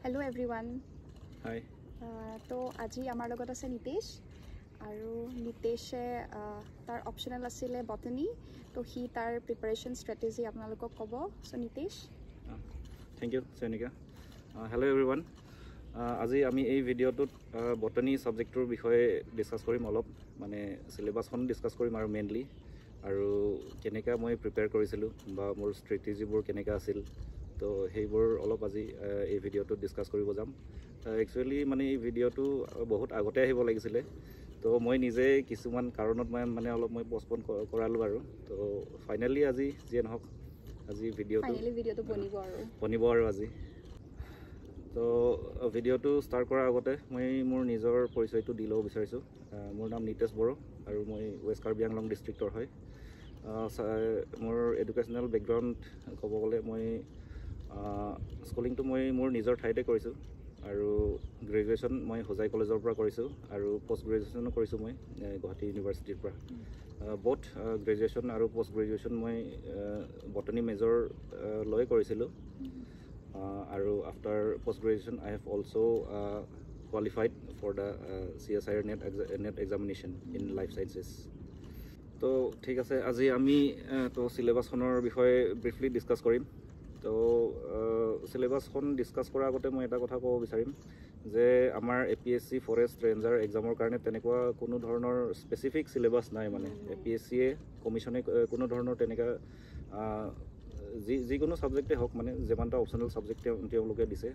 Hello everyone. Hi. তো আজি আমাৰ লগত আছে নিতেশ আৰু নিতেশে তাৰ অপচনেল আছিল বটনি তো হি তাৰ প্ৰিপাৰেচন ষ্ট্ৰেটেজি আপোনালোকক ক'ব so Nitesh Thank you Senika. Hello everyone. আজি আমি এই ভিডিঅ'টোত বটনি সাবজেক্টৰ বিষয়ে ডিসকাস কৰিম অলপ মানে সিলেবাসখন ডিসকাস কৰিম আৰু মেইনলি আৰু কেনেকা মই প্ৰিপেয়াৰ কৰিছিলো বা মোৰ ষ্ট্ৰেটেজিবোৰ কেনেকা আছিল তো সেইবোৰ অলপ আজি এই ভিডিঅ'টোত ডিসকাস কৰিব যাম একচুয়ালি মানে এই ভিডিঅ'টো বহুত আগতে আহিব লাগিছিলে তো মই নিজে কিছুমান কাৰণত মানে অলপ মই পোষ্টপন কৰালো আৰু তো ফাইনালি আজি যে নহক আজি ভিডিঅ'টো বনিব আৰু আজি তো ভিডিঅ'টো ষ্টাৰ্ট কৰাৰ আগতে মই মোৰ নিজৰ পৰিচয়টো দি ল'ব বিচাৰিছোঁ মোৰ নাম নিতেশ বড়ো আৰু মই ৱেষ্ট কাৰ্বি আংলং ডিষ্ট্ৰিক্টৰ হয় মোৰ এডুকেশ্যনেল বেকগ্ৰাউণ্ড ক'ব গ'লে মই স্কুলিংটো মই মোৰ নিজৰ ঠাইতে কৰিছোঁ আৰু গ্ৰেজুৱেশ্যন মই হোজাই কলেজৰ পৰা কৰিছোঁ আৰু পষ্ট গ্ৰেজুৱেশ্যনো কৰিছোঁ মই গুৱাহাটী ইউনিভাৰ্চিটিৰ পৰা both graduation আৰু post graduation মই botany major লৈ কৰিছিলোঁ আৰু after post graduation I have also qualified for the CSIR net examination in life sciences তো ঠিক আছে আজি আমি তো সিলেবাসখনৰ বিষয়ে ব্ৰিফলি ডিসকাস কৰিম তো সিলেবাসখন ডিসকাস কৰাৰ আগতে মই এটা কথা ক'ব বিচাৰিম যে আমাৰ APSC ফৰেষ্ট ৰেঞ্জাৰ এক্সামৰ কাৰণে তেনেকুৱা কোনো ধৰণৰ স্পেসিফিক সিলেবাস নাই মানে APSC কমিশনে কোনো ধৰণৰ তেনেকা যিকোনো সাবজেক্টে হওক মানে যেমানটা অপচনেল সাবজেক্ট তেওঁলোকে দিছে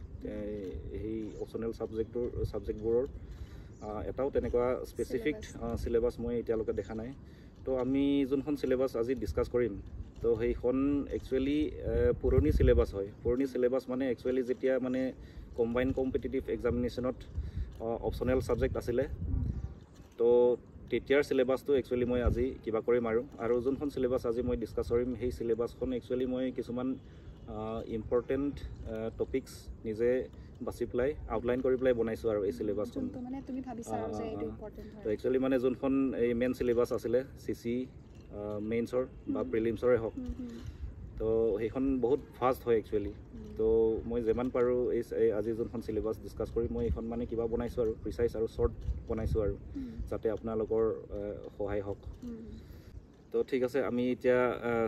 এই অপচনেল সাবজেক্টবোৰৰ এটাও তেনেকুৱা স্পেসিফিক সিলেবাস মই এতিয়ালৈকে দেখা নাই তো আমি যোনখন সিলেবাস আজি ডিসকাস কৰিম তো সেইখন একচুয়ালি পুৰণি সিলেবাস হয় পুৰণি সিলেবাস মানে একচুয়ালি যেতিয়া মানে কম্বাইন কম্পিটিটিভ এক্সামিনেশ্যনত অপচনেল সাবজেক্ট আছিলে তো তেতিয়াৰ সিলেবাসটো একচুয়ালি মই আজি কিবা কৰিম আৰু যোনখন সিলেবাস আজি মই ডিসকাস কৰিম সেই সিলেবাসখন একচুয়ালি মই কিছুমান ইম্পৰ্টেণ্ট টপিকস নিজে বাছি প্লাই আউটলাইন কৰি প্লাই বনাইছো আৰু এই সিলেবাসখন মানে তুমি ভাবিছা আৰু যে এটো ইম্পৰ্টেন্ট হয় তো একচুয়ালি মানে যোনখন এই মেইন সিলেবাস আছিলে সিসি মেইনছৰ বা প্ৰিলিমছৰে হওক তো সেইখন বহুত ফাষ্ট হয় একচুয়ালি তো মই যেমান পাৰো এই আজি যোনখন সিলেবাস ডিসকাস কৰি মই এখন মানে কিবা বনাইছো আৰু প্ৰিসাইজ আৰু শৰ্ট বনাইছো আৰু যাতে আপোনালোকৰ সহায় হওক তো ঠিক আছে আমি এতিয়া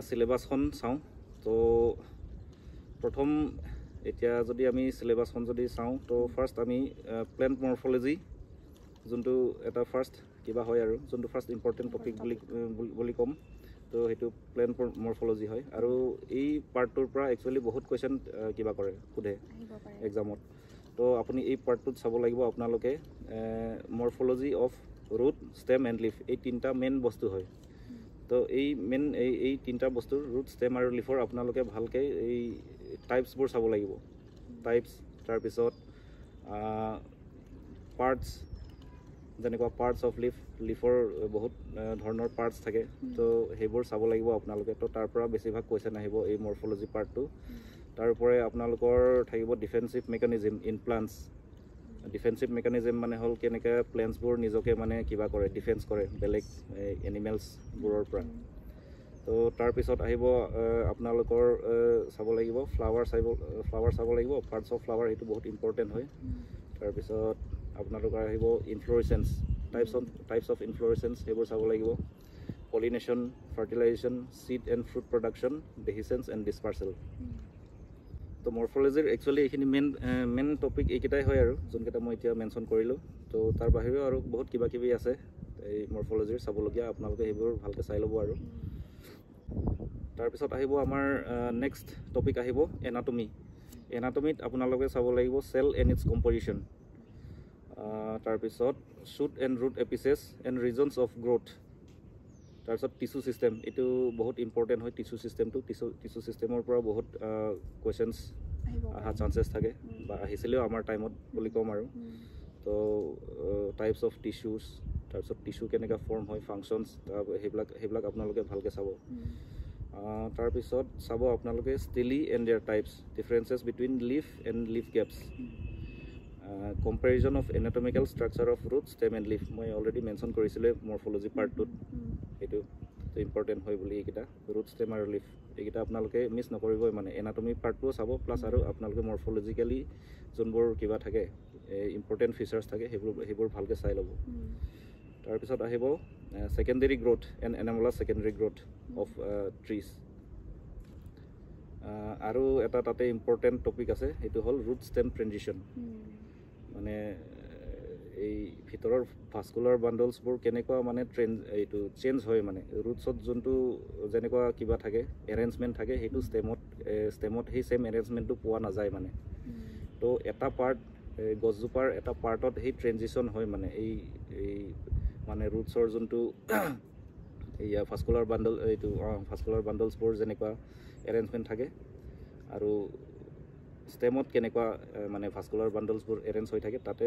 সিলেবাসখন চাওঁ তো প্ৰথম এতিয়া যদি আমি সিলেবাসখন যদি চাওঁ তো ফাৰ্স্ট আমি প্লেন্ট মৰ্ফোলজি যোনটো এটা ফাৰ্স্ট কিবা হয় আৰু যোনটো ফাৰ্স্ট ইম্পৰ্টেন্ট টপিক বুলি কম তো হেতু প্লেন্ট মৰ্ফোলজি হয় আৰু এই পাৰ্টটোৰ পৰা একচুয়ালি বহুত কোৱেশ্চন কিবা কৰে খুদে এক্সামত তো আপুনি এই পাৰ্টটোত চাব লাগিব আপোনালোকে morphology of root stem and leaf এই তিনটা মেইন বস্তু হয় তো এই মেইন এই তিনটা বস্তুৰ ৰুট ষ্টেম আৰু লিফৰ আপোনালোকে ভালকৈ এই টাইপছবোৰ চাব লাগিব টাইপছ তাৰপিছত পাৰ্টছ যেনেকুৱা পাৰ্টছ অফ লিফৰ বহুত ধৰণৰ পাৰ্টছ থাকে তো সেইবোৰ চাব লাগিব আপোনালোকে তো তাৰ পৰা বেছিভাগ কোৱেশ্চন আহিব এই মৰ্ফোলজি পাৰ্টটো তাৰ উপৰে আপোনালোকৰ থাকিব defensive mechanism in plants defensive mechanism মানে হ'ল কেনেকৈ প্লেন্টছবোৰ নিজকে মানে কিবা কৰে ডিফেন্স কৰে বেলেগ এনিমেলছবোৰৰ পৰা তো তাৰপিছত আহিব আপোনালোকৰ চাব লাগিব ফ্লাৱাৰ চাব লাগিব পাৰ্টছ অফ ফ্লাৱাৰ এইটো বহুত ইম্পৰ্টেণ্ট হয় তাৰপিছত আপোনালোকৰ আহিব ইনফ্লৰেসেন্স টাইপছ অফ ইনফ্লৰেসেন্স সেইবোৰ চাব লাগিব pollination fertilization seed and fruit production dehiscence and dispersal তো মৰ্ফোলজিৰ একচুয়ালি এইখিনি মেইন টপিক এইকেইটাই হয় আৰু যোনকেইটা মই এতিয়া মেনশ্যন কৰিলোঁ তো তাৰ বাহিৰেও আৰু বহুত কিবা কিবি আছে এই মৰ্ফোলজিৰ চাবলগীয়া আপোনালোকে সেইবোৰ ভালকৈ চাই ল'ব আৰু তাৰপিছত আহিব আমাৰ নেক্সট টপিক আহিব এনাটমিত আপোনালোকে চাব লাগিব চেল এণ্ড ইটছ কম্পজিশ্যন তাৰপিছত shoot and root apices and regions of growth তাৰপিছত টিচু চিষ্টেম এইটো বহুত ইম্পৰ্টেণ্ট হয় টিচু চিষ্টেমৰ পৰা বহুত কুৱেশ্যনছ অহা চান্সেছ থাকে বা আহিছিলেও আমাৰ টাইমত বুলি ক'ম আৰু তো টাইপছ অফ টিচুজ তাৰপিছত টিচু কেনেকৈ ফৰ্ম হয় ফাংচনছ সেইবিলাক আপোনালোকে ভালকৈ চাব তাৰপিছত চাব আপোনালোকে stele and their types differences between leaf and leaf gaps comparison of anatomical structure of root stem and leaf মই অলৰেডি মেনশ্যন কৰিছিলোঁ মৰ্ফোলজি পাৰ্টটোত এইটো তো ইম্পৰ্টেণ্ট হয় বুলি এইকেইটা ৰুট ষ্টেম আৰু লিফ এইকেইটা আপোনালোকে মিছ নকৰিবই মানে এনাটমি পাৰ্টটোও চাব প্লাছ আৰু আপোনালোকে মৰ্ফলজিকেলি যোনবোৰ কিবা থাকে ইম্পৰ্টেণ্ট ফিচাৰ্ছ থাকে সেইবোৰ ভালকৈ চাই ল'ব তাৰপিছত আহিব secondary growth and anomalous secondary growth of trees আৰু এটা তাতে ইম্পৰ্টেণ্ট টপিক আছে সেইটো হ'ল ৰুট ষ্টেম ট্ৰেনজিশ্যন মানে এই ভিতৰৰ ভাস্কুলাৰ বাণ্ডলছবোৰ কেনেকুৱা মানে এইটো চেঞ্জ হয় মানে ৰুটছত যোনটো যেনেকুৱা কিবা থাকে এৰেঞ্জমেণ্ট থাকে সেইটো ষ্টেমত সেই ছেম এৰেঞ্জমেণ্টটো পোৱা নাযায় মানে তো এটা পাৰ্ট গছজোপাৰ এটা পাৰ্টত সেই ট্ৰেনজিশ্যন হয় মানে এই মানে ৰুটছৰ যোনটো এয়া ভাস্কুলাৰ বাণ্ডল এইটো ভাস্কুলাৰ বাণ্ডলছবোৰ যেনেকুৱা এৰেঞ্জমেণ্ট থাকে আৰু ষ্টেমত কেনেকুৱা মানে ভাস্কুলাৰ বাণ্ডলছবোৰ এৰেঞ্জ হৈ থাকে তাতে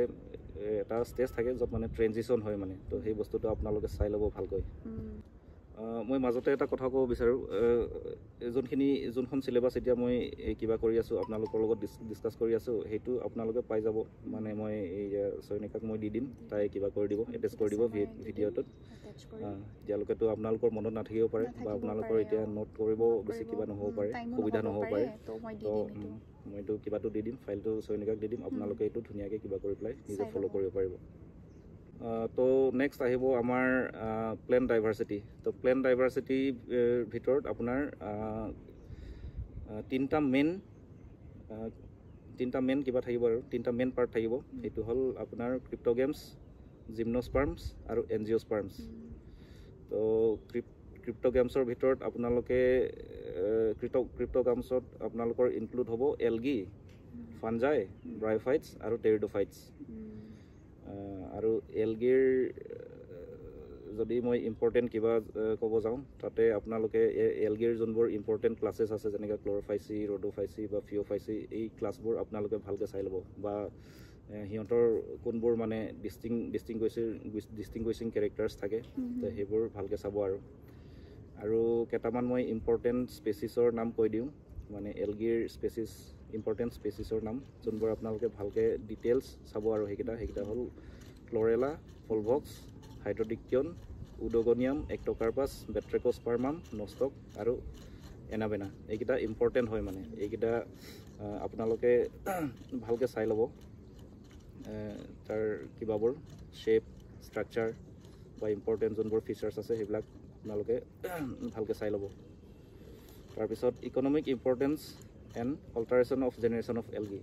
এটা ষ্টেজ থাকে য'ত মানে ট্ৰেনজিশ্যন হয় মানে তো সেই বস্তুটো আপোনালোকে চাই ল'ব ভালকৈ মই মাজতে এটা কথা ক'ব বিচাৰোঁ যোনখন চিলেবাছ এতিয়া মই কিবা কৰি আছোঁ আপোনালোকৰ লগত ডিছকাছ কৰি আছোঁ সেইটো আপোনালোকে পাই যাব মানে মই এই চয়নিকাক মই দি দিম তাই কিবা কৰি দিব এটেচ কৰি দিব ভিডিঅ'টোত এতিয়ালৈকেতো আপোনালোকৰ মনত নাথাকিব পাৰে বা আপোনালোকৰ এতিয়া নোট কৰিব বেছি কিবা নহ'ব পাৰে সুবিধা নহ'ব পাৰে তো মইতো কিবাটো দি দিম ফাইলটো চয়নিকাক দি দিম আপোনালোকে এইটো ধুনীয়াকৈ কিবা কৰি পেলাই নিজে ফ'ল' কৰিব পাৰিব তো নেক্সট আহিব আমাৰ প্লেণ্ট ডাইভাৰ্চিটি তো প্লেণ্ট ডাইভাৰ্চিটিৰ ভিতৰত আপোনাৰ তিনিটা মেইন কিবা থাকিব আৰু তিনিটা মেইন পাৰ্ট থাকিব সেইটো হ'ল আপোনাৰ ক্ৰিপ্ট'গেমছ জিমন'স্পাৰ্মছ আৰু এনজিঅ'স্পাৰ্মছ তো ক্ৰিপ্ট'গেমছৰ ভিতৰত আপোনালোকে ক্ৰিপ্ট'গেমছত আপোনালোকৰ ইনক্লুড হ'ব এলগি ফানজাই ব্ৰাইফাইটছ আৰু টেৰিডোফাইটছ আৰু এলগিৰ যদি মই ইম্পৰ্টেণ্ট কিবা ক'ব যাওঁ তাতে আপোনালোকে এলগিৰ যোনবোৰ ইম্পৰ্টেণ্ট ক্লাছেছ আছে যেনেকৈ ক্ল'ৰফাইচি ৰ'ডোফাইচি বা ফিঅ'ফাইচি এই ক্লাছবোৰ আপোনালোকে ভালকৈ চাই ল'ব বা সিহঁতৰ কোনবোৰ মানে ডিষ্টিংগুইচিং কেৰেক্টাৰ্ছ থাকে তো সেইবোৰ ভালকৈ চাব আৰু কেইটামান মই ইম্পৰ্টেণ্ট স্পেচিছৰ নাম কৈ দিওঁ মানে এলগিৰ ইম্পৰ্টেণ্ট স্পেচিছৰ নাম যোনবোৰ আপোনালোকে ভালকৈ ডিটেইলছ চাব আৰু সেইকেইটা হ'ল ক্লৰেলা ফলভক্স হাইড্ৰডিকিয়ন উডোগনিয়াম এক্টোকাৰ্পাছ বেট্ৰেকোস্পাৰ্মাম নষ্টক আৰু এনাবেনা এইকেইটা ইম্পৰ্টেণ্ট হয় মানে এইকেইটা আপোনালোকে ভালকৈ চাই ল'ব তাৰ কিবাবোৰ শ্বেপ ষ্ট্ৰাকচাৰ বা ইম্পৰ্টেণ্ট যোনবোৰ ফিচাৰ্ছ আছে সেইবিলাক আপোনালোকে ভালকৈ চাই ল'ব তাৰপিছত economic importance and alternation of generation of algae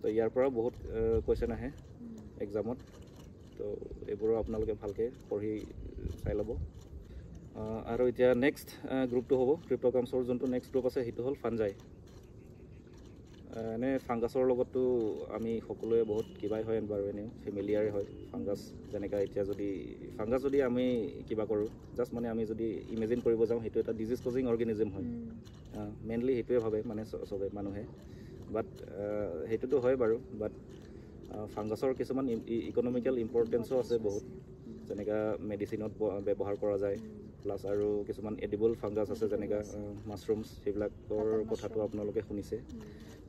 তো ইয়াৰ পৰা বহুত কুৱেশ্যন আহে এক্সামত তো এইবোৰো আপোনালোকে ভালকৈ পঢ়ি চাই ল'ব আৰু এতিয়া নেক্সট গ্ৰুপটো হ'ব ক্ৰিপ্ট'গেমছৰ যোনটো নেক্সট গ্ৰুপ আছে সেইটো হ'ল ফানজাই এনে ফাংগাছৰ লগততো আমি সকলোৱে বহুত কিবাই হয় বাৰু এনেও ফেমিলিয়াৰে হয় ফাংগাছ যেনেকৈ এতিয়া ফাংগাছ যদি আমি কিবা কৰোঁ জাষ্ট মানে আমি যদি ইমেজিন কৰিব যাওঁ সেইটো এটা ডিজিজ কজিং অৰ্গেনিজম হয় মেইনলি সেইটোৱে ভাবে মানে চবে মানুহে বাট সেইটোতো হয় বাৰু বাট ফাংগাছৰ কিছুমান ইকনমিকেল ইম্পৰ্টেঞ্চো আছে বহুত যেনেকৈ মেডিচিনত ব্যৱহাৰ কৰা যায় প্লাছ আৰু কিছুমান এডিবল ফাংগাছ আছে যেনেকৈ মাছৰুমছ সেইবিলাকৰ কথাটো আপোনালোকে শুনিছে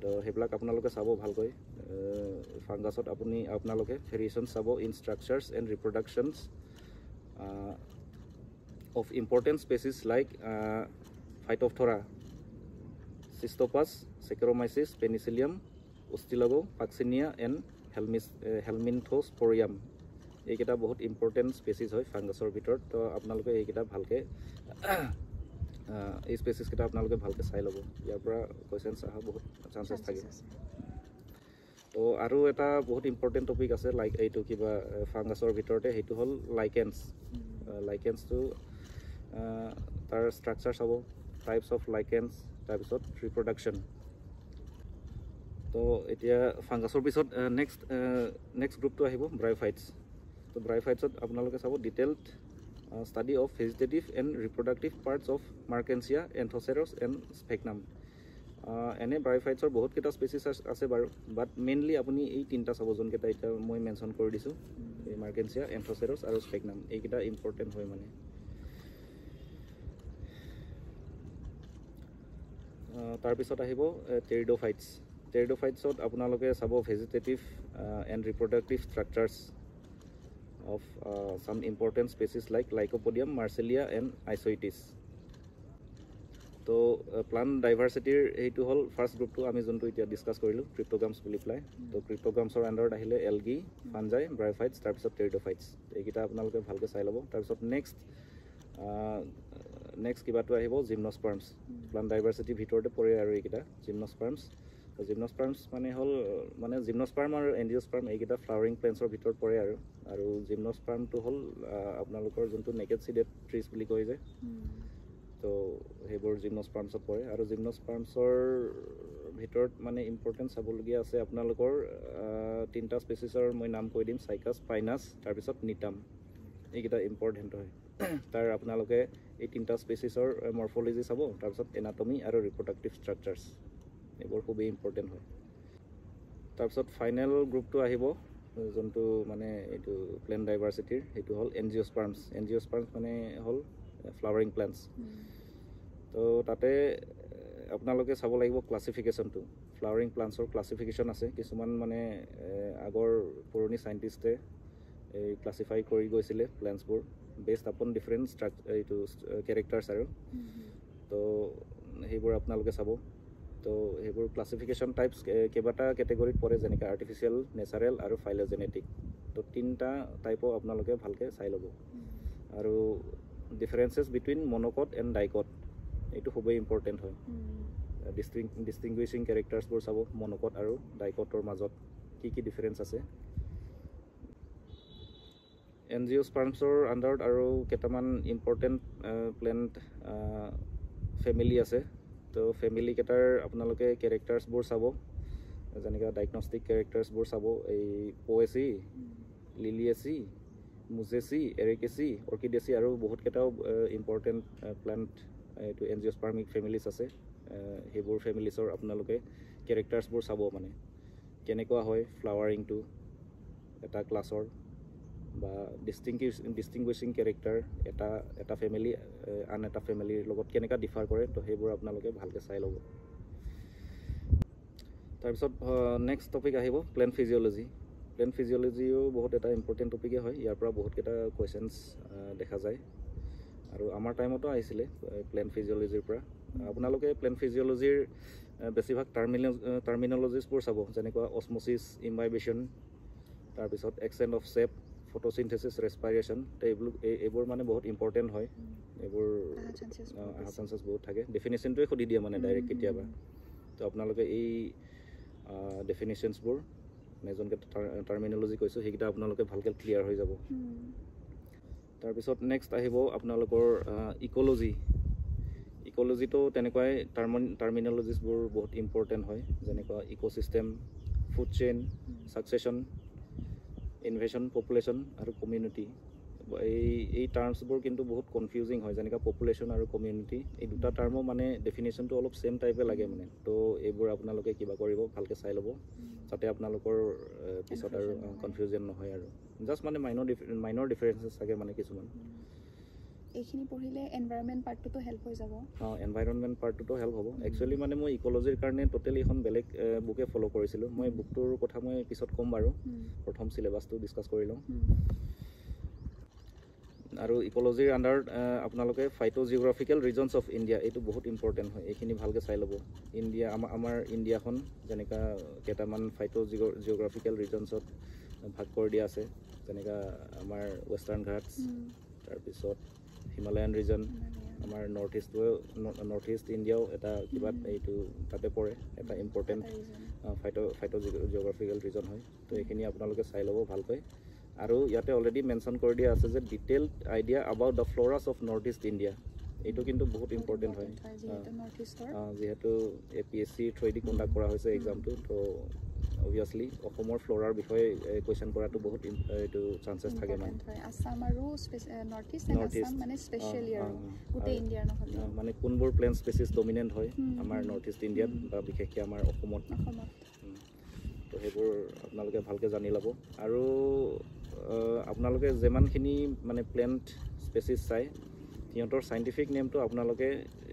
তো সেইবিলাক আপোনালোকে চাব ভালকৈ ফাংগাছত আপোনালোকে ভেৰিয়েশ্যনছ চাব in structures and reproductions of important species like Phytophthora Cystopus Saccharomyces Penicillium Ustilago Puccinia and Helminthosporium এইকেইটা বহুত ইম্পৰ্টেণ্ট স্পেচিছ হয় ফাংগাছৰ ভিতৰত তো আপোনালোকে এইকেইটা ভালকৈ এই স্পেচিছকেইটা আপোনালোকে ভালকৈ চাই ল'ব ইয়াৰ পৰা কুৱেশ্যনছ অহা বহুত চান্সেছ থাকে তো আৰু এটা বহুত ইম্পৰ্টেণ্ট টপিক আছে লাইক এইটো কিবা ফাংগাছৰ ভিতৰতে সেইটো হ'ল লাইকেন্সটো তাৰ ষ্ট্ৰাকচাৰ চাব টাইপছ অফ লাইকেন্স তাৰপিছত ৰিপ্ৰডাকশ্যন তো এতিয়া ফাংগাছৰ পিছত নেক্সট গ্ৰুপটো আহিব ব্ৰাইফাইটছ তো ব্ৰাইফাইটছত আপোনালোকে চাব detailed study of vegetative and reproductive parts of Mercansia, Anthoceros and Sphagnum. এনে ব্ৰাইফাইটছৰ বহুতকেইটা স্পেচিছ আছে বাৰু বাট মেইনলি আপুনি এই তিনিটা চাব যোনকেইটা এতিয়া মই মেনশ্যন কৰি দিছোঁ এই মাৰ্কেঞ্চিয়া এন্থোচেৰছ আৰু স্পেগনাম এইকেইটা ইম্পৰ্টেণ্ট হয় মানে তাৰপিছত আহিব টেৰিডোফাইটছত আপোনালোকে চাব vegetative and reproductive structures of some important species like Lycopodium, Marcellia and Isoetes. So plant diversity এইটো হল ফার্স্ট গ্ৰুপটো আমি যোনটো এতিয়া ডিসকাস কৰিলো ক্ৰিপ্টোগামছ বুলি প্লাই তো ক্ৰিপ্টোগামছৰ আন্ডাৰত আহিলে এলগি ফাঞ্জাই ব্ৰায়োফাইটছ তাৰ পিছত টেৰিডোফাইটছ এইকিটা আপোনালোকে ভালকে চাই ল'ব তাৰ পিছত নেক্সট কিবাটো আহিব জিমনোস্পাৰ্মছ প্লান্ট ডাইভাৰ্সিটি ভিতৰতে পৰে আৰু এইকিটা জিমনোস্পাৰ্মছ তো জিমনোস্পাৰ্মছ মানে হল মানে জিমনোস্পাৰ্ম আৰু এন্জিওস্পাৰ্ম এইকিটা ফ্লাৱাৰিং প্লেন্টছৰ ভিতৰত পৰে আৰু জিমনোস্পাৰ্মটো হল আপোনালোকৰ যোনটো নেকেড সিডেড ট্ৰিজ বুলি কয় যে তো হেবোৰ জিমনোস্পাৰ্মছত পৰে আৰু জিমনোস্পাৰ্মছৰ ভিতৰত মানে ইম্পৰ্টেন্ট চাবলগীয়া আছে আপোনালোকৰ তিনটা স্পেচিছৰ মই নাম কৈ দিম সাইকাছ পাইনাছ তাৰ পিছত নিটাম এইকিটা ইম্পৰ্টেন্ট হয় তাৰ আপোনালোকে এই তিনটা স্পেচিছৰ মৰ্ফোলজি চাব তাৰ পিছত এনাটমি আৰু ৰিপ্ৰডাক্টিভ ষ্ট্ৰাকচাৰ্ছ এইবোৰ খুবেই ইম্পৰ্টেন্ট হয় তাৰ পিছত ফাইনেল গ্ৰুপটো আহিব যোনটো মানে এইটো প্লেন্ট ডাইভাৰ্সিটিৰ এইটো হল এনজিওস্পাৰ্মছ মানে হল flowering plants তো তাতে আপোনালোকে চাব লাগিব ক্লাসিফিকেশনটো flowering plants or classification আছে কিছুমান মানে আগৰ পুৰণি সাইন্টিস্টে এই ক্লাসিফাই কৰি গৈছিলে plants বোৰ based upon different এইটো characters আৰু তো হেবোৰ আপোনালোকে চাব তো হেবোৰ ক্লাসিফিকেশন টাইপস কেবাটা ক্যাটাগৰীত পৰে যেনেকা আৰ্টিফিশিয়াল নেচাৰেল আৰু ফাইলোজেনেটিক তো তিনটা টাইপৰ আপোনালোকে ভালকে চাই ল'ব আৰু differences between monocot and dicot এইটো খুবই ইম্পৰ্টেন্ট হয় distinguishing characters বোৰ চাব monocot আৰু dicotor মাজত কি ডিফাৰেন্স আছে এনজিওস্পাৰ্মছৰ আন্ডাৰত আৰু কেটামান ইম্পৰ্টেন্ট প্লেন্ট ফ্যামিলি আছে তো ফ্যামিলি কেটাৰ আপোনালোকে ক্যাৰেক্টাৰ্ছ বোৰ চাব যেনেকা ডায়াগনস্টিক ক্যাৰেক্টাৰ্ছ বোৰ চাব এই পোএসি লিলিয়েসি মুজেসি এৰিকেসি অৰ্কিডেসি আৰু বহুত কেটাও ইম্পৰ্টেন্ট প্লান্ট এইটো এনজিওস্পাৰ্মিক ফ্যামিলিজ আছে হেবোৰ ফ্যামিলিছৰ আপোনালোকে ক্যাৰেক্টাৰ্ছ বোৰ চাব মানে কেনেকুৱা হয় ফ্লাৱাৰিংটো এটা ক্লাছৰ বা ডিস্টিংগুইশিং ক্যাৰেক্টাৰ এটা ফ্যামিলি আন এটা ফ্যামিলিৰ লগত কেনেকা ডিফাৰ কৰে তো হেবোৰ আপোনালোকে ভালকে চাই ল'ব তাৰ পিছত নেক্সট টপিক আহিব প্লেন্ট ফিজিওলজি প্লেন্ট ফিজিওলজিও বহুত এটা ইম্পৰ্টেন্ট টপিকে হয় ইয়াৰ পৰা বহুত কেটা কোৱেশ্চনছ দেখা যায় আৰু আমাৰ টাইমতো আহিছিলে প্লেন্ট ফিজিওলজিৰ পৰা আপোনালোকে প্লেন্ট ফিজিওলজিৰ বেছিভাগ টাৰ্মিনোলজিছবোৰ চাব যেনেকুৱা অসমোসিছ ইম্বাইবেশ্যন তাৰ পিছত এক্সচেঞ্জ অফ শেপ ফটোসিনথেসিস ৰেসপিৰেশ্যন এইবোৰ মানে বহুত ইম্পৰ্টেন্ট হয় এইবোৰ চান্সেছ বহুত থাকে ডেফিনিশ্যনটোৱে খুদি দিয়ে মানে ডাইৰেক্ট কেতিয়াবা তো আপোনালোকে এই ডেফিনিশ্যনছবোৰ মেজন টাৰ্মিনোলজি কৈছো হেকিটা আপোনালোকে ভালকে ক্লিয়াৰ হৈ যাব তাৰ পিছত নেক্সট আহিব আপোনালোকৰ ইকোলজিটো তেনেকৈ টাৰ্মিনোলজিছ বোৰ বহুত ইম্পৰ্টেন্ট হয় যেনেকুৱা ecosystem food chain succession invasion population আৰু কমিউনিটি এই টাৰ্মছবোৰ কিন্তু বহুত কনফিউজিং হয় যেনেকা পপুলেশন আৰু কমিউনিটি এই দুটা টাৰ্মো মানে ডেফিনিশ্যনটো অলপ সেম টাইপে লাগে মানে তো এইবোৰ আপোনালোকে কিবা কৰিব ভালকে চাই ল'ব যাতে আপোনালোকৰ পিছত আৰু কনফিউজন নহয় আৰু জাস্ট মানে মাইনৰ ডিফাৰেন্সেছ থাকে মানে কিছুমান এইখিনি পঢ়িলে এনভায়ৰনমেন্ট পাৰ্টটো হেল্প হৈ যাব এনভায়ৰনমেন্ট পাৰ্টটো হেল্প হ'ব একচুয়ালি মানে মই ইকোলজিৰ কাৰণে টোটালি এখন বেলেগ বুকে ফলো কৰিছিলো মই বুকটোৰ কথা মই পিছত কম বাৰু প্ৰথম সিলেবাসটো ডিসকাস কৰি লওঁ আৰু ইকোলজিৰ আন্ডাৰত আপোনালোকে ফাইটোজিওগ্ৰাফিক্যাল ৰিজনছ অফ ইণ্ডিয়া এইটো বহুত ইম্পৰ্টেন্ট হয় এইখিনি ভালকে চাই ল'ব ইণ্ডিয়া আমাৰ ইণ্ডিয়াখন যেনেকা কেটামান ফাইটোজিওগ্ৰাফিক্যাল ৰিজনছত ভাগ কৰি দিয়া আছে যেনেকা আমাৰ ওয়েষ্টাৰ্ণ ঘাটছ তাৰ পিছত হিমালয়ান ৰিজন আমাৰ নৰ্থ ইষ্ট ইণ্ডিয়াও এটা কিবা এইটো তাতে পৰে এটা ইম্পৰ্টেন্ট ফাইটোজিওগ্ৰাফিক্যাল ৰিজন হয় তো এইখিনি আপোনালোকে চাই ল'ব ভালকৈ আৰু ইয়াতে অলৰেডি মেনশন কৰি দিয়া আছে যে detailed idea about the floras of North East India এইটো কিন্তু বহুত ইম্পৰ্টেন্ট হয় যেহেতু APSC থ্ৰুদি কণ্ডাক্ট কৰা হৈছে এক্সামটো তো অবভিয়াসলি অসমৰ ফ্লোৰাৰ বিষয়ে কোৱেশ্চন কৰাটো বহুত এইটো চান্সেছ থাকে মানে আসাম আৰু নৰ্থ ইষ্ট আসাম মানে স্পেশালি আৰু গোটে ইণ্ডিয়াৰ নহলে মানে কোনবোৰ প্লেন স্পেচিছ ডমিনেন্ট হয় আমাৰ নৰ্থ ইষ্ট ইণ্ডিয়াত বা বিশেষকৈ আমাৰ অসমত তো হেবোৰ আপোনালোকে ভালকে জানি ল'ব আৰু আপোনালোকে যেমানখিনি মানে প্লেন্ট স্পেচিছ চাই সিহঁতৰ সাইন্টিফিক নেমটো আপোনালোকে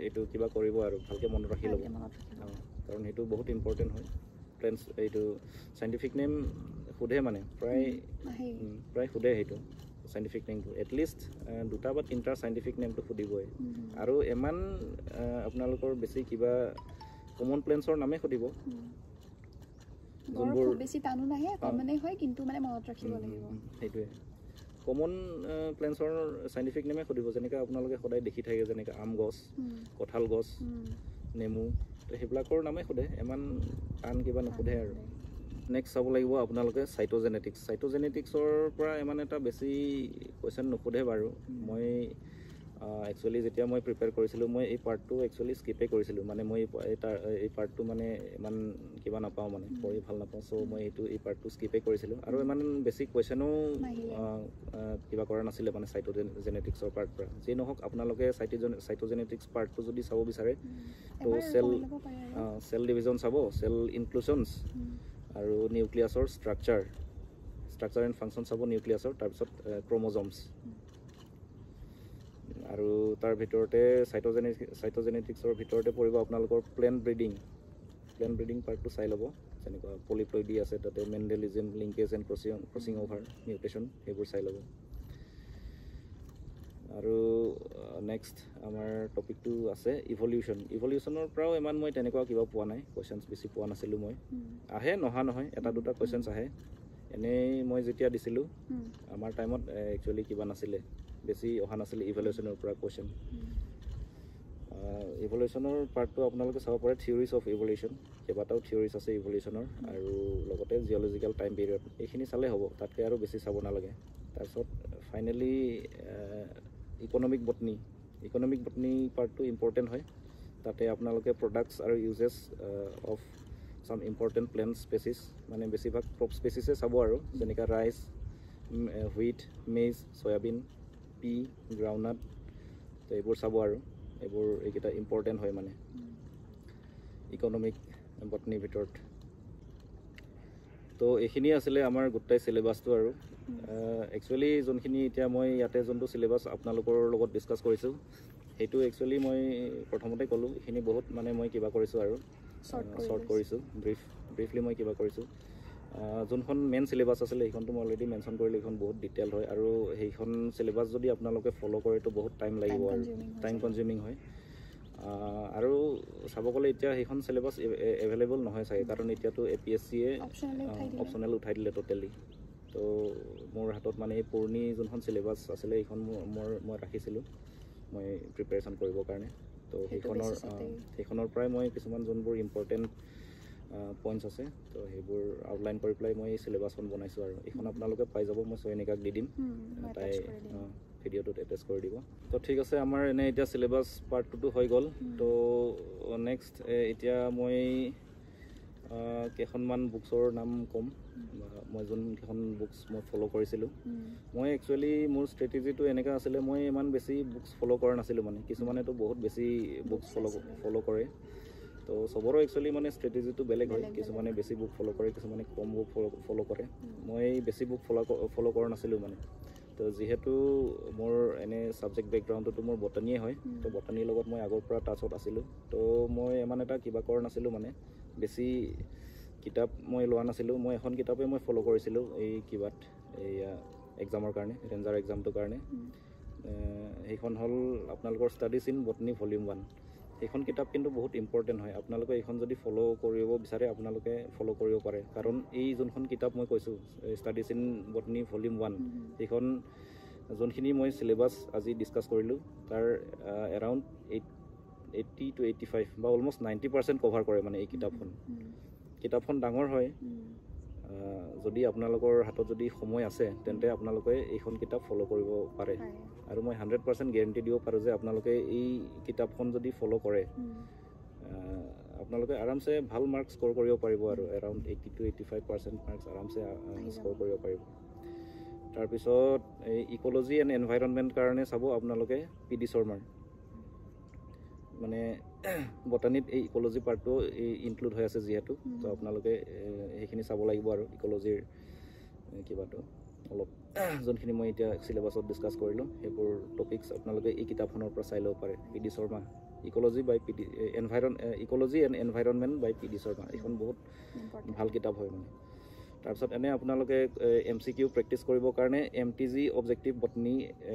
এইটো কিবা কৰিব আৰু ভালকে মনত ৰাখি ল'ব কাৰণ সেইটো বহুত ইম্পৰ্টেন্ট হয় প্লেন্টছ এইটো সাইন্টিফিক নেম সোধে মানে প্ৰায় সোধে সেইটো সাইন্টিফিক নেমটো এটলিষ্ট দুটা বা তিনটা সাইন্টিফিক নেমটো সুধিবই আৰু এমান আপোনালোকৰ বেছি কিবা কমন প্লেন্সৰ নামে সুধিব যোনবোৰ বেছি টানো নাহে কমনে হয় কিন্তু মানে মনত ৰাখিব লাগিব সেইটোৱে কমন প্লেন্সৰ সাইন্টিফিক নেমে সুধিব যেনেকৈ আপোনালোকে সদায় দেখি থাকে যেনেকৈ আম গছ কঁঠাল গছ নেমু তো সেইবিলাকৰ নামে সোধে ইমান টান কিবা নুসুধে আৰু নেক্সট চাব লাগিব আপোনালোকে সাইটোজেনেটিক্সৰ পৰা ইমান এটা বেছি কুৱেশ্যন নুসুধে বাৰু মই একচুৱেলি যেতিয়া মই প্ৰিপেয়াৰ কৰিছিলোঁ মই এই পাৰ্টটো একচুৱেলি স্কিপে কৰিছিলোঁ মানে মই এই পাৰ্টটো মানে ইমান কিবা নাপাওঁ মানে পঢ়ি ভাল নাপাওঁ চ' মই এই পাৰ্টটো স্কিপে কৰিছিলোঁ আৰু ইমান বেছি কুৱেশ্যনো কিবা কৰা নাছিলে মানে সাইটোজেনেটিক্সৰ পাৰ্ট পৰা যি নহওক আপোনালোকে সাইটোজেনেটিক্স পাৰ্টটো যদি চাব বিচাৰে তো চেল ডিভিজন চাব চেল ইনক্লুজনছ আৰু নিউক্লিয়াছৰ ষ্ট্ৰাকচাৰ এণ্ড ফাংচন চাব নিউক্লিয়াছৰ তাৰপিছত ক্ৰম'জমছ আৰু তাৰ ভিতৰতে সাইটোজেনেটিক্সৰ ভিতৰতে পৰিব আপোনালোকৰ প্লেণ্ট ব্ৰিডিং পাৰ্টটো চাই ল'ব যেনেকুৱা পলিপ্লইডি আছে তাতে Mendelism linkage and crossing over mutation সেইবোৰ চাই ল'ব আৰু নেক্সট আমাৰ টপিকটো আছে ইভলিউশ্যনৰ পৰাও ইমান মই তেনেকুৱা কিবা পোৱা নাই কুৱেশ্যনছ বেছি পোৱা নাছিলোঁ মই আহে নহয় এটা দুটা কুৱেশ্যনছ আহে এনেই মই যেতিয়া দিছিলোঁ আমাৰ টাইমত একচুৱেলি কিবা নাছিলে বেছি অহা নাছিলে ইভলিউশ্যনৰ পৰা কুৱেশ্যন ইভলিউশ্যনৰ পাৰ্টটো আপোনালোকে চাব পাৰে থিয়ৰিজ অফ ইভলিউশ্যন কেইবাটাও থিয়ৰিজ আছে ইভলিউশ্যনৰ আৰু লগতে জিঅ'লজিকেল টাইম পিৰিয়ড এইখিনি চালেই হ'ব তাতকৈ আৰু বেছি চাব নালাগে তাৰপিছত ফাইনেলি ইকনমিক বটনি পাৰ্টটো ইম্পৰ্টেণ্ট হয় তাতে আপোনালোকে প্ৰডাক্টছ আৰু uses of some important plant species মানে বেছিভাগ ক্ৰপ স্পেচিছে চাব আৰু যেনেকৈ rice wheat maize soybean pea groundnut তো এইবোৰ চাব আৰু এইকেইটা ইম্পৰ্টেণ্ট হয় মানে ইকনমিক বটনিৰ ভিতৰত তো এইখিনি আছিলে আমাৰ গোটেই চিলেবাছটো আৰু একচুৱেলি যোনখিনি এতিয়া মই ইয়াতে যোনটো চিলেবাছ আপোনালোকৰ লগত ডিছকাছ কৰিছোঁ সেইটো একচুৱেলি মই প্ৰথমতে ক'লোঁ এইখিনি বহুত মানে মই কিবা কৰিছোঁ আৰু শ্বৰ্ট কৰিছোঁ ব্ৰিফলি মই কিবা কৰিছোঁ যোনখন মেইন চিলেবাছ আছিলে সেইখনটো মই অলৰেডি মেনশ্যন কৰিলোঁ এইখন বহুত ডিটেইল হয় আৰু সেইখন চিলেবাছ যদি আপোনালোকে ফ'ল' কৰেতো বহুত টাইম লাগিব আৰু টাইম কনজিউমিং হয় আৰু চাব গ'লে এতিয়া সেইখন চিলেবাছ এভেইলেবল নহয় চাগে কাৰণ এতিয়াতো APSCয়ে অপশ্যনেল উঠাই দিলে টোটেলি তো মোৰ হাতত মানে এই পুৰণি যোনখন চিলেবাছ আছিলে এইখন মই ৰাখিছিলোঁ মই প্ৰিপেৰেশ্যন কৰিবৰ কাৰণে তো সেইখনৰ পৰাই মই কিছুমান যোনবোৰ ইম্পৰ্টেণ্ট পইণ্টছ আছে তো সেইবোৰ আউটলাইন কৰি পেলাই মই চিলেবাছখন বনাইছোঁ আৰু এইখন আপোনালোকে পাই যাব মই চয়নিকাক দি দিম তাই ভিডিঅ'টোত এটেচ কৰি দিব তো ঠিক আছে আমাৰ এনে এতিয়া চিলেবাছ পাৰ্টটোতো হৈ গ'ল তো নেক্সট এতিয়া মই কেইখনমান বুকছৰ নাম ক'ম মই যোনকেইখন বুকছ মই ফ'ল' কৰিছিলোঁ মই একচুৱেলি মোৰ ষ্ট্ৰেটেজিটো এনেকুৱা আছিলে মই ইমান বেছি বুকছ ফ'ল' কৰা নাছিলোঁ মানে কিছুমানেতো বহুত বেছি বুকছ ফ'ল' কৰে তো চবৰো একচুৱেলি মানে ষ্ট্ৰেটেজিটো বেলেগ হয় কিছুমানে বেছি বুক ফ'ল' কৰে কিছুমানে কম বুক ফ'ল' কৰে মই বেছি বুক ফ'ল' কৰা নাছিলোঁ মানে তো যিহেতু মোৰ এনে ছাবজেক্ট বেকগ্ৰাউণ্ডটো মোৰ বটানীয়ে হয় তো বটানীৰ লগত মই আগৰ পৰা টাচত আছিলোঁ তো মই ইমান এটা কিবা কৰা নাছিলোঁ মানে বেছি কিতাপ মই লোৱা নাছিলোঁ মই এখন কিতাপে মই ফ'ল' কৰিছিলোঁ এই কিবাত এইয়া এক্সামৰ কাৰণে ৰেঞ্জাৰ এক্সামটোৰ কাৰণে সেইখন হ'ল আপোনালোকৰ ষ্টাডিজ ইন বটনী ভলিউম 1 সেইখন কিতাপ কিন্তু বহুত ইম্পৰ্টেণ্ট হয় আপোনালোকে এইখন যদি ফ'ল' কৰিব বিচাৰে আপোনালোকে ফ'ল' কৰিব পাৰে কাৰণ এই যোনখন কিতাপ মই কৈছোঁ ষ্টাডিজ ইন বটনী ভলিউম 1 সেইখন যোনখিনি মই চিলেবাছ আজি ডিছকাছ কৰিলোঁ তাৰ এৰাউণ্ড 80 to 85 বা অলমষ্ট 90% কভাৰ কৰে মানে এই কিতাপখন ডাঙৰ হয় যদি আপোনালোকৰ হাতত যদি সময় আছে তেন্তে আপোনালোকে এইখন কিতাপ ফ'ল' কৰিব পাৰে আৰু মই 100% গেৰেণ্টি দিব পাৰোঁ যে আপোনালোকে এই কিতাপখন যদি ফ'ল' কৰে আপোনালোকে আৰামছে ভাল মাৰ্কছ স্ক'ৰ কৰিব পাৰিব আৰু এৰাউণ্ড 80 to 85% মাৰ্কছ আৰামছে স্ক'ৰ কৰিব পাৰিব তাৰপিছত এই ইক'লজি এণ্ড এনভাইৰনমেণ্ট কাৰণে চাব আপোনালোকে PD শৰ্মাৰ মানে বটানীত এই ইক'লজি পাৰ্টটো ইনক্লুড হৈ আছে যিহেতু তো আপোনালোকে সেইখিনি চাব লাগিব আৰু ইক'লজিৰ কিবাটো অলপ যোনখিনি মই এতিয়া চিলেবাছত ডিছকাছ কৰিলোঁ সেইবোৰ টপিকছ আপোনালোকে এই কিতাপখনৰ পৰা চাই ল'ব পাৰে PD Sharma ecology and environment by PD Sharma এইখন বহুত ভাল কিতাপ হয় মানে তাৰপিছত এনে আপোনালোকে MCQ প্ৰেক্টিছ কৰিবৰ কাৰণে MTG অবজেক্টিভ বটনী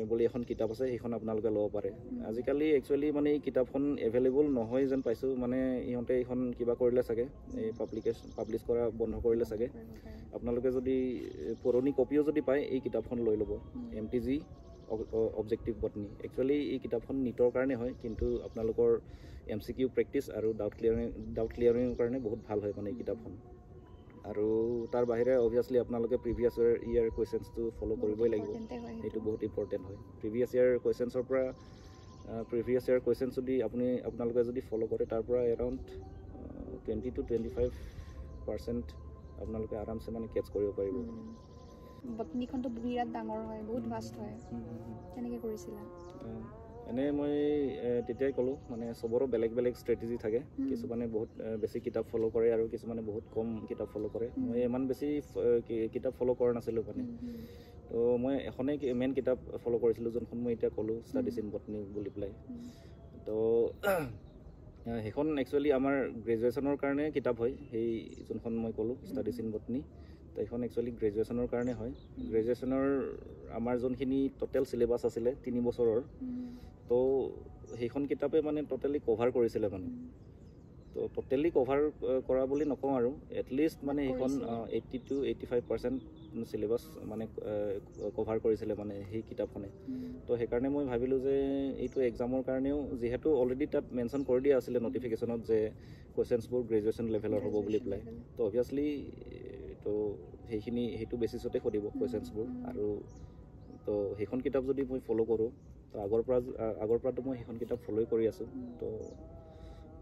বুলি এখন কিতাপ আছে, সেইখন আপোনালোকে ল'ব পাৰে। আজিকালি একচুৱেলি মানে এই কিতাপখন এভেইলেবল নহয় যেন পাইছোঁ, মানে ইহঁতে এইখন কিবা কৰিলে চাগে, এই পাব্লিছ কৰা বন্ধ কৰিলে চাগে। আপোনালোকে যদি পুৰণি কপিও যদি পায় এই কিতাপখন লৈ ল'ব, MTG অবজেক্টিভ বটনী। একচুৱেলি এই কিতাপখন নিটৰ কাৰণে হয়, কিন্তু আপোনালোকৰ MCQ প্ৰেক্টিছ আৰু ডাউট ক্লিয়াৰিঙৰ কাৰণে বহুত ভাল হয় মানে এই কিতাপখন। আৰু তাৰ বাহিৰে অবভিয়াছলি আপোনালোকে প্ৰিভিয়াছ ইয়াৰ কুৱেশ্যনছটো ফ'ল' কৰিবই লাগিব, সেইটো বহুত ইম্পৰ্টেণ্ট হয়। প্ৰিভিয়াছ ইয়াৰ কুৱেশ্যনছ যদি আপোনালোকে যদি ফ'ল' কৰে, তাৰ পৰা এৰাউণ্ড 20 to 25% আপোনালোকে আৰামছে মানে কেটচ কৰিব পাৰিব। বটনীখনতো বিৰাট ডাঙৰ হয়, বহুত ভাষ্ট হয়, কেনেকৈ কৰিছিলা? এনেই মই তেতিয়াই ক'লোঁ, মানে চবৰো বেলেগ বেলেগ ষ্ট্ৰেটেজি থাকে। কিছুমানে বহুত বেছি কিতাপ ফ'ল' কৰে আৰু কিছুমানে বহুত কম কিতাপ ফ'ল' কৰে। মই ইমান বেছি কিতাপ ফ'ল' কৰা নাছিলোঁ মানে। তো মই এখনেই মেইন কিতাপ ফ'ল' কৰিছিলোঁ, যোনখন মই এতিয়া ক'লোঁ, ষ্টাডিজ ইন বটনী বুলি পেলাই। তো সেইখন একচুৱেলি আমাৰ গ্ৰেজুৱেশ্যনৰ কাৰণে কিতাপ হয়, সেই যোনখন মই ক'লোঁ ষ্টাডিজ ইন বটনী। তো এইখন একচুৱেলি গ্ৰেজুৱেশ্যনৰ কাৰণে হয়। গ্ৰেজুৱেশ্যনৰ আমাৰ যোনখিনি টোটেল চিলেবাছ আছিলে 3 বছৰৰ, তো সেইখন কিতাপে মানে টোটেলি কভাৰ কৰিছিলে মানে। তো টোটেলি কভাৰ কৰা বুলি নকওঁ আৰু, এটলিষ্ট মানে সেইখন 80 to 85% চিলেবাছ মানে কভাৰ কৰিছিলে মানে সেই কিতাপখনে। তো সেইকাৰণে মই ভাবিলোঁ যে এইটো এক্সামৰ কাৰণেও, যিহেতু অলৰেডি তাত মেনশ্যন কৰি দিয়া আছিলে নটিফিকেশ্যনত যে কুৱেশ্যনছবোৰ গ্ৰেজুৱেশ্যন লেভেলৰ হ'ব বুলি পেলাই। তো অবভিয়াছলি তো সেইটো বেচিছতে সুধিব কুৱেশ্যনছবোৰ। আৰু তো সেইখন কিতাপ যদি মই ফ'ল' কৰোঁ, তো আগৰ পৰাতো মই সেইখন কিতাপ ফ'ল' কৰি আছোঁ। তো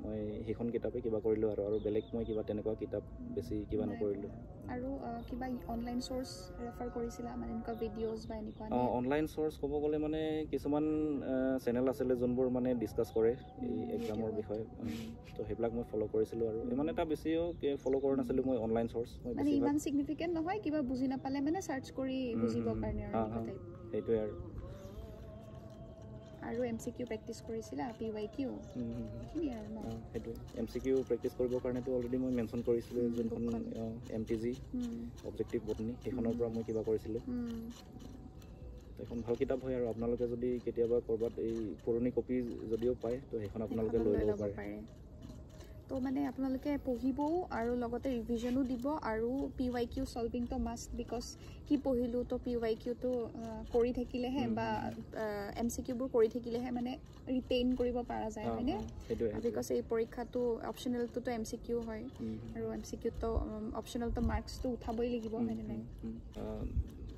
মই সেইখন কিতাপে কিবা কৰিলোঁ আৰু বেলেগ মই কিবা তেনেকুৱা কিতাপ বেছি কিবা নকৰিলোঁ। আৰু কিবা অনলাইন চ'ৰ্চ ৰেফাৰ কৰিছিলা, মানে এনেকুৱা ভিডিঅ'জ বা এনেকুৱা? অনলাইন চ'ৰ্চ ক'ব গ'লে মানে কিছুমান চেনেল আছিলে যোনবোৰ মানে ডিছকাছ কৰে এই এক্সামৰ বিষয়ে। তো সেইবিলাক মই ফ'ল' কৰিছিলোঁ আৰু ইমান এটা বেছিও ফ'ল' কৰা নাছিলোঁ মই অনলাইন চ'ৰ্চ। মানে ইমান ছিগনিফিকেণ্ট নহয়, কিবা বুজি নাপালে মানে চাৰ্চ কৰি বুজিবৰ কাৰণে আৰু সেইটোৱে আৰু MCQ প্ৰেক্টিছ কৰিছিলা, PYQ সেইটোৱে। MCQ প্ৰেক্টিছ কৰিবৰ কাৰণেতো অলৰেডি মই মেনশ্যন কৰিছিলোঁ যোনখন MTG অবজেক্টিভ বটনী, সেইখনৰ পৰা মই কিবা কৰিছিলোঁ। এখন ভাল কিতাপ হয় আৰু আপোনালোকে যদি কেতিয়াবা ক'ৰবাত এই পুৰণি কপি যদিও পায়, তো সেইখন আপোনালোকে লৈ ল'ব পাৰে। তো মানে আপোনালোকে পঢ়িবও আৰু লগতে ৰিভিজনো দিব, আৰু PYQ চলভিংটো মাষ্ট, বিকজ কি পঢ়িলোঁ তো PYQটো কৰি থাকিলেহে বা MCQবোৰ কৰি থাকিলেহে মানে ৰিটেইন কৰিব পৰা যায়, হয়নে? বিকজ এই পৰীক্ষাটো অপশ্যনেলটোতো MCQ হয়, আৰু MCQটো অপশ্যনেলটো মাৰ্কছটো উঠাবই লাগিব, হয়নে নাই?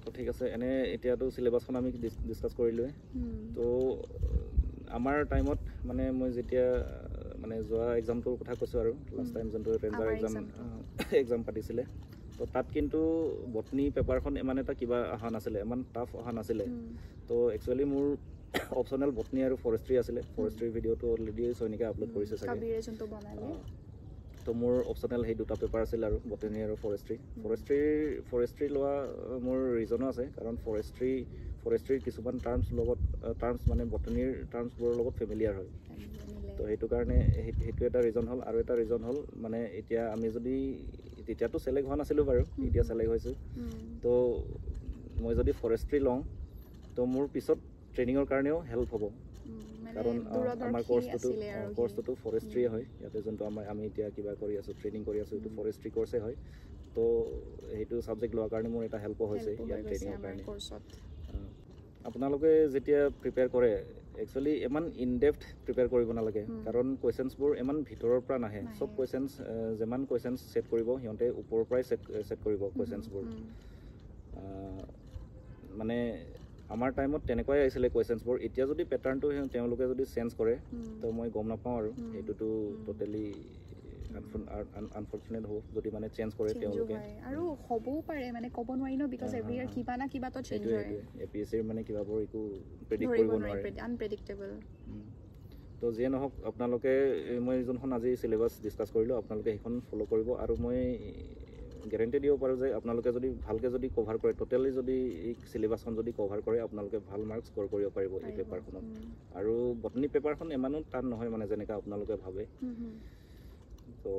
তো ঠিক আছে, এনে এতিয়াতো চিলেবাছখন আমি ডিছকাছ কৰিলোঁৱে। তো আমাৰ টাইমত মানে মই যেতিয়া মানে যোৱা এক্সামটোৰ কথা কৈছোঁ আৰু লাষ্ট টাইম যোনটো ৰেঞ্জাৰ এক্সাম পাতিছিলে, তো তাত কিন্তু বটনী পেপাৰখন ইমান এটা কিবা অহা নাছিলে, ইমান টাফ অহা নাছিলে। তো একচুৱেলি মোৰ অপশ্যনেল বটনী আৰু ফৰেষ্ট্ৰি আছিলে। ফৰেষ্ট্ৰিৰ ভিডিঅ'টো অলৰেডি চয়নিকাই আপলোড কৰিছে চাগে। তো মোৰ অপশ্যনেল সেই দুটা পেপাৰ আছিল আৰু বটনী আৰু ফৰেষ্ট্ৰি লোৱা মোৰ ৰিজনো আছে, কাৰণ ফৰেষ্ট্ৰিৰ কিছুমান টাৰ্মছ মানে বটনীৰ টাৰ্মছবোৰৰ লগত ফেমিলিয়াৰ হয়। তো সেইটো কাৰণে সেইটো এটা ৰিজন হ'ল। আৰু এটা ৰিজন হ'ল মানে এতিয়া আমি যদি, তেতিয়াতো চিলেক্ট হোৱা নাছিলোঁ বাৰু, এতিয়া চিলেক্ট হৈছোঁ। তো মই যদি ফৰেষ্ট্ৰি লওঁ, তো মোৰ পিছত ট্ৰেইনিঙৰ কাৰণেও হেল্প হ'ব, কাৰণ আমাৰ কৰ্চটোতো ফৰেষ্ট্ৰিয়ে হয়। ইয়াতে যোনটো আমি এতিয়া কিবা কৰি আছোঁ, ট্ৰেইনিং কৰি আছোঁ, এইটো ফৰেষ্ট্ৰি কৰ্চে হয়। তো সেইটো ছাবজেক্ট লোৱাৰ কাৰণে মোৰ এটা হেল্পো হৈছে ইয়াৰ ট্ৰেইনিঙৰ কাৰণে। আপোনালোকে যেতিয়া প্ৰিপেয়াৰ কৰে, একচুৱেলি ইমান ইনডেপ্থ প্ৰিপেয়াৰ কৰিব নালাগে, কাৰণ কুৱেশ্যনছবোৰ ইমান ভিতৰৰ পৰা নাহে। চব কুৱেশ্যনছ, যিমান কুৱেশ্যনছ ছেট কৰিব সিহঁতে ওপৰৰ পৰাই ছেট কৰিব কুৱেশ্যনছবোৰ। মানে আমাৰ টাইমত তেনেকুৱাই আহিছিলে কুৱেশ্যনছবোৰ। এতিয়া যদি পেটাৰ্ণটো তেওঁলোকে যদি চেঞ্জ কৰে, তো মই গম নাপাওঁ আৰু সেইটোতো টোটেলি আনফৰ্চুনেট হ'ব যদি মানে চেঞ্জ কৰে তেওঁলোকে। আৰু হ'বও পাৰে, মানে ক'ব নোৱাৰি ন, বিকজ এভৰি ইয়াৰ কিবা না কিবাটো চেঞ্জ হয়। APSCৰ মানে কিবাবোৰ একো প্ৰেডিক্ট কৰিব নোৱাৰে, আনপ্ৰেডিক্টেবল। তো যিয়ে নহওক, আপোনালোকে মই যোনখন আজি চিলেবাছ ডিছকাছ কৰিলোঁ, আপোনালোকে সেইখন ফ'ল' কৰিব। আৰু মই গেৰেণ্টি দিব পাৰোঁ যে আপোনালোকে যদি ভালকৈ যদি কভাৰ কৰে, টোটেলি যদি এই চিলেবাছখন যদি কভাৰ কৰে, আপোনালোকে ভাল মাৰ্কছ স্ক'ৰ কৰিব পাৰিব এই পেপাৰখনত। আৰু বটনী পেপাৰখন ইমানো টান নহয় মানে যেনেকৈ আপোনালোকে ভাবে। তো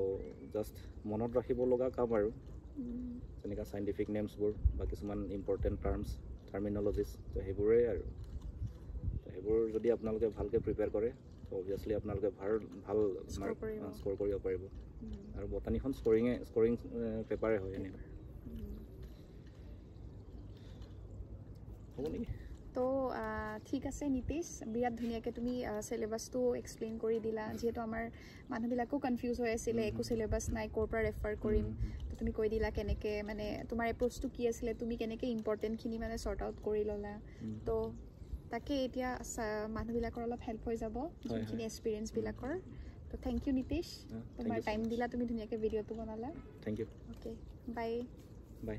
জাষ্ট মনত ৰাখিব লগা কাম আৰু যেনেকৈ চাইণ্টিফিক নেমছবোৰ বা কিছুমান ইম্পৰ্টেণ্ট টাৰ্মিনলজিজ তো সেইবোৰেই আৰু সেইবোৰ যদি আপোনালোকে ভালকৈ প্ৰিপেয়াৰ কৰে তো অবভিয়াছলি আপোনালোকে ভাল মাৰ্ক স্ক'ৰ কৰিব পাৰিব আৰু বটানীখন স্ক'ৰিং পেপাৰে হয় এনেই হ'ব নেকি তো ঠিক আছে নীতিশ বিৰাট ধুনীয়াকৈ তুমি চিলেবাছটো এক্সপ্লেইন কৰি দিলা যিহেতু আমাৰ মানুহবিলাকো কনফিউজ হৈ আছিলে একো চিলেবাছ নাই ক'ৰ পৰা ৰেফাৰ কৰিম তো তুমি কৈ দিলা কেনেকৈ মানে তোমাৰ এপ্ৰ'চটো কি আছিলে তুমি কেনেকৈ ইম্পৰ্টেণ্টখিনি মানে চৰ্ট আউট কৰি ল'লা তো তাকে এতিয়া মানুহবিলাকৰ অলপ হেল্প হৈ যাব যোনখিনি এক্সপিৰিয়েঞ্চবিলাকৰ তো থেংক ইউ নীতিশ তোমাৰ টাইম দিলা তুমি ধুনীয়াকৈ ভিডিঅ'টো বনালা thank you okay bye by